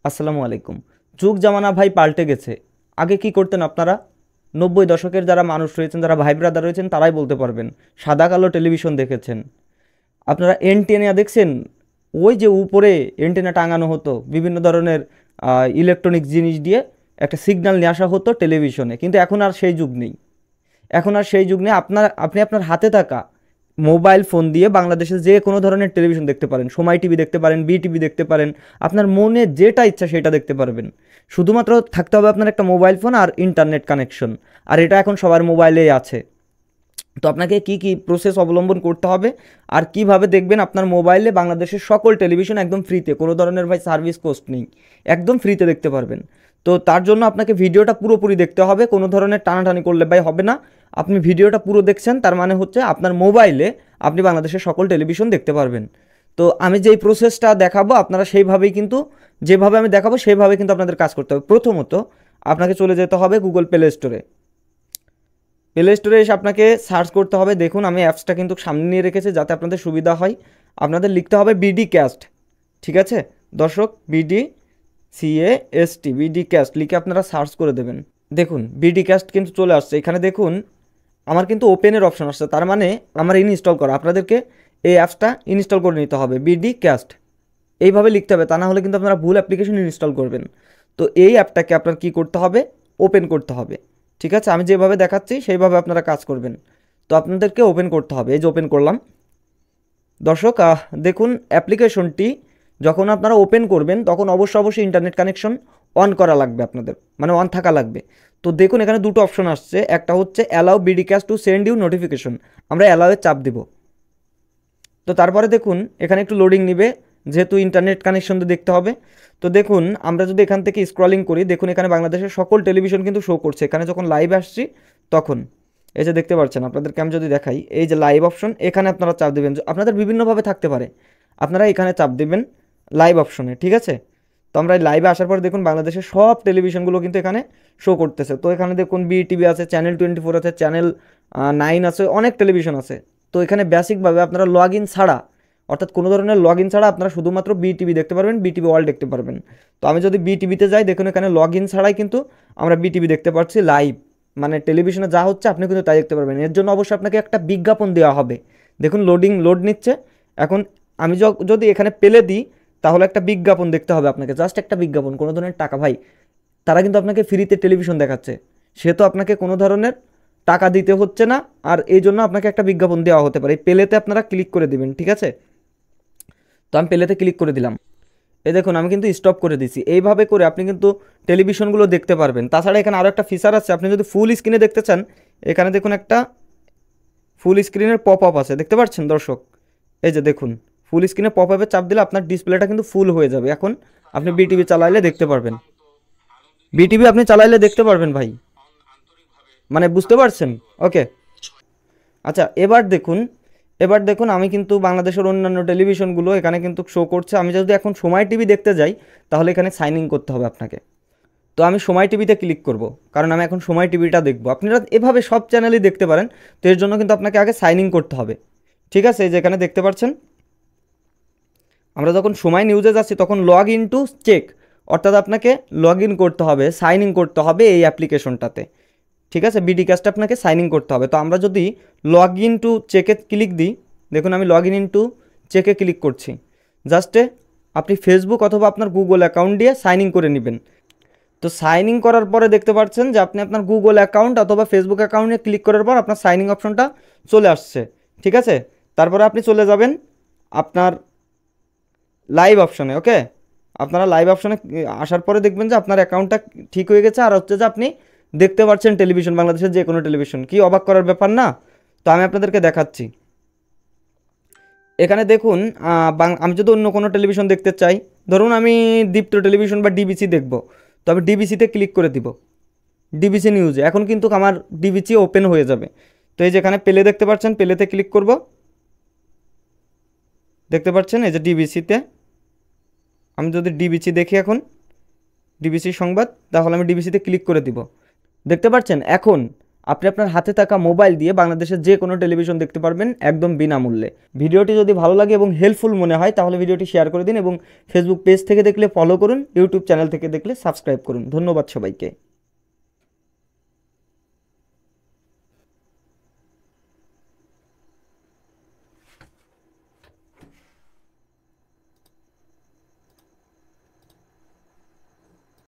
আসসালামু আলাইকুম। যুগ জামানা ভাই পাল্টে গেছে। আগে কি করতেন আপনারা? 90 দশকের যারা মানুষ রয়েছেন, যারা ভাই ব্রাদার রয়েছেন, তারাই বলতে পারবেন সাদা কালো টেলিভিশন দেখেছেন। আপনারা এন্টেনা দেখছেন? ওই যে উপরে এন্টেনা টাঙানো হতো বিভিন্ন ধরনের ইলেকট্রনিক জিনিস দিয়ে একটা সিগন্যাল নিয়ে আসা হতো টেলিভিশনে, কিন্তু এখন আর সেই যুগ নেই। এখন আর সেই যুগ নেই। আপনি আপনার হাতে থাকা মোবাইল ফোন দিয়ে বাংলাদেশের যে কোনো ধরনের টেলিভিশন দেখতে পারেন। সময় টিভি দেখতে পারেন, বিটিভি দেখতে পারেন, আপনার মনে যেটা ইচ্ছা সেটা দেখতে পারবেন। শুধুমাত্র থাকতে হবে আপনার একটা মোবাইল ফোন আর ইন্টারনেট কানেকশন, আর এটা এখন সবার মোবাইলেই আছে। তো আপনাকে কি কি প্রসেস অবলম্বন করতে হবে আর কিভাবে দেখবেন আপনার মোবাইলে বাংলাদেশের সকল টেলিভিশন একদম ফ্রিতে, কোনো ধরনের ভাই সার্ভিস কস্ট নেই, একদম ফ্রিতে দেখতে পারবেন। তো তার জন্য আপনাকে ভিডিওটা পুরোপুরি দেখতে হবে, কোনো ধরনের টানাটানি করলে ভাই হবে না। আপনি ভিডিওটা পুরো দেখছেন, তার মানে হচ্ছে আপনার মোবাইলে আপনি বাংলাদেশের সকল টেলিভিশন দেখতে পারবেন। তো আমি যেই প্রসেসটা দেখাবো আপনারা সেইভাবেই কিন্তু, যেভাবে আমি দেখাবো সেইভাবে কিন্তু আপনাদের কাজ করতে হবে। প্রথমত আপনাকে চলে যেতে হবে গুগল প্লে স্টোরে। প্লে স্টোরে এসে আপনাকে সার্চ করতে হবে। দেখুন আমি অ্যাপসটা কিন্তু সামনে নিয়ে রেখেছি যাতে আপনাদের সুবিধা হয়। আপনাদের লিখতে হবে বিডি ক্যাস্ট, ঠিক আছে দর্শক? বিডি ক্যাস্ট লিখে আপনারা সার্চ করে দেবেন। দেখুন বিডি ক্যাস্ট কিন্তু চলে আসছে। এখানে দেখুন আমার কিন্তু ওপেনের অপশন আসছে, তার মানে আমার ইনস্টল করা। আপনাদেরকে এই অ্যাপসটা ইনস্টল করে নিতে হবে, বিডি ক্যাস্ট এইভাবে লিখতে হবে, তা না হলে কিন্তু আপনারা ভুল অ্যাপ্লিকেশন ইনস্টল করবেন। তো এই অ্যাপটাকে আপনার কি করতে হবে? ওপেন করতে হবে, ঠিক আছে? আমি যেভাবে দেখাচ্ছি সেইভাবে আপনারা কাজ করবেন। তো আপনাদেরকে ওপেন করতে হবে। এই যে ওপেন করলাম দর্শক। দেখুন অ্যাপ্লিকেশনটি যখন আপনারা ওপেন করবেন তখন অবশ্যই ইন্টারনেট কানেকশন অন করা লাগবে, আপনাদের মানে অন থাকা লাগবে। তো দেখুন এখানে দুটো অপশন আসছে, একটা হচ্ছে allow BDcast to send you notification, আমরা অ্যালাউয়ে চাপ দিব। তো তারপরে দেখুন এখানে একটু লোডিং নিবে, যেহেতু ইন্টারনেট কানেকশন তো দেখতে হবে। তো দেখুন আমরা যদি এখান থেকে স্ক্রলিং করি, দেখুন এখানে বাংলাদেশের সকল টেলিভিশন কিন্তু শো করছে। এখানে যখন লাইভ আসছি তখন এই যে দেখতে পাচ্ছেন, আপনাদেরকে আমি যদি দেখাই, এই যে লাইভ অপশন, এখানে আপনারা চাপ দেবেন। আপনাদের বিভিন্নভাবে থাকতে পারে, আপনারা এখানে চাপ দেবেন লাইভ অপশনে, ঠিক আছে? তো আমরা লাইভে আসার পর দেখুন বাংলাদেশের সব টেলিভিশনগুলো কিন্তু এখানে শো করতেছে। তো এখানে দেখুন বিটিভি আছে, চ্যানেল 24 আছে, চ্যানেল 9 আছে, অনেক টেলিভিশন আছে। তো এখানে বেসিকভাবে আপনারা লগ ইন ছাড়া, অর্থাৎ কোনো ধরনের লগ ইন ছাড়া আপনারা শুধুমাত্র বিটিভি দেখতে পারবেন, বিটিভি ওয়ার্ল্ড দেখতে পারবেন। তো আমি যদি বিটিভিতে যাই, দেখুন এখানে লগ ইন ছাড়াই কিন্তু আমরা বিটিভি দেখতে পাচ্ছি লাইভ, মানে টেলিভিশনে যা হচ্ছে আপনি কিন্তু তাই দেখতে পারবেন। এর জন্য অবশ্যই আপনাকে একটা বিজ্ঞাপন দেওয়া হবে। দেখুন লোড নিচ্ছে। এখন আমি যদি এখানে পেলে দিই তাহলে একটা বিজ্ঞাপন দেখতে হবে আপনাকে, জাস্ট একটা বিজ্ঞাপন, কোনো ধরনের টাকা ভাই, তারা কিন্তু আপনাকে ফ্রিতে টেলিভিশন দেখাচ্ছে, সে তো আপনাকে কোনো ধরনের টাকা দিতে হচ্ছে না, আর এই জন্য আপনাকে একটা বিজ্ঞাপন দেওয়া হতে পারে। পেলেতে আপনারা ক্লিক করে দিবেন, ঠিক আছে? তো আমি পেলেতে ক্লিক করে দিলাম। এই দেখুন আমি কিন্তু স্টপ করে দিছি। এইভাবে করে আপনি কিন্তু টেলিভিশনগুলো দেখতে পারবেন। তাছাড়া এখানে আরও একটা ফিচার আছে, আপনি যদি ফুল স্ক্রিনে দেখতে চান, এখানে দেখুন একটা ফুল স্ক্রিনের পপ আপ আছে, দেখতে পাচ্ছেন দর্শক? এই যে দেখুন ফুল স্ক্রিনে পপ আপে চাপ দিলে আপনার ডিসপ্লেটা কিন্তু ফুল হয়ে যাবে। এখন আপনি বিটিভি চালাইলে দেখতে পারবেন, বিটিভি আপনি চালাইলে দেখতে পারবেন ভাই, মানে বুঝতে পারছেন? ওকে, আচ্ছা এবার দেখুন আমি কিন্তু বাংলাদেশের অন্যান্য টেলিভিশনগুলো এখানে কিন্তু শো করছে। আমি যদি এখন সময় টিভি দেখতে যাই তাহলে এখানে সাইন ইন করতে হবে আপনাকে। তো আমি সময় টিভিতে ক্লিক করব, কারণ আমি এখন সময় টিভিটা দেখব। আপনারা এভাবে সব চ্যানেলই দেখতে পারেন, তো এর জন্য কিন্তু আপনাকে আগে সাইন ইন করতে হবে, ঠিক আছে? এই যে এখানে দেখতে পাচ্ছেন আমরা যখন সময় নিউজে যাচ্ছি তখন লগ ইন টু চেক, অর্থাৎ আপনাকে লগ ইন করতে হবে, সাইন ইন করতে হবে এই অ্যাপ্লিকেশনটাতে, ঠিক আছে? বিডি ক্যাস্টে আপনাকে সাইন ইন করতে হবে। তো আমরা যদি লগ ইন টু চেকে ক্লিক দিই, দেখুন আমি লগ ইন টু চেকে ক্লিক করছি। জাস্টে আপনি ফেসবুক অথবা আপনার গুগল অ্যাকাউন্ট দিয়ে সাইন ইন করে নেবেন। তো সাইন ইন করার পরে দেখতে পাচ্ছেন যে আপনি আপনার গুগল অ্যাকাউন্ট অথবা ফেসবুক অ্যাকাউন্টে ক্লিক করার পর আপনার সাইন ইন অপশনটা চলে আসছে, ঠিক আছে? তারপরে আপনি চলে যাবেন আপনার লাইভ অপশনে। ওকে, আপনারা লাইভ অপশনে আসার পরে দেখবেন যে আপনার অ্যাকাউন্টটা ঠিক হয়ে গেছে, আর হচ্ছে যে আপনি দেখতে পাচ্ছেন টেলিভিশন, বাংলাদেশের যে কোনো টেলিভিশন। কি অবাক করার ব্যাপার না? তো আমি আপনাদেরকে দেখাচ্ছি। এখানে দেখুন আমি যদি অন্য কোনো টেলিভিশন দেখতে চাই, ধরুন আমি দীপ্ত টেলিভিশন বা ডিবিসি দেখব, তো আমি ডিবিসিতে ক্লিক করে দিব, ডিবিসি নিউজে। এখন কিন্তু আমার ডিবিসি ওপেন হয়ে যাবে। তো এই যে এখানে পেলে দেখতে পাচ্ছেন, পেলেতে ক্লিক করব, দেখতে পাচ্ছেন এই যে ডিবিসিতে। আমি যদি ডিবিসি দেখি এখন ডিবিসি সংবাদ, তাহলে আমি ডিবিসিতে ক্লিক করে দিব। দেখতে পাচ্ছেন এখন আপনি আপনার হাতে থাকা মোবাইল দিয়ে বাংলাদেশের যে কোনো টেলিভিশন দেখতে পারবেন একদম বিনামূল্যে। ভিডিওটি যদি ভালো লাগে এবং হেল্পফুল মনে হয় তাহলে ভিডিওটি শেয়ার করে দিন এবং ফেসবুক পেজ থেকে দেখলে ফলো করুন, ইউটিউব চ্যানেল থেকে দেখলে সাবস্ক্রাইব করুন। ধন্যবাদ সবাইকে।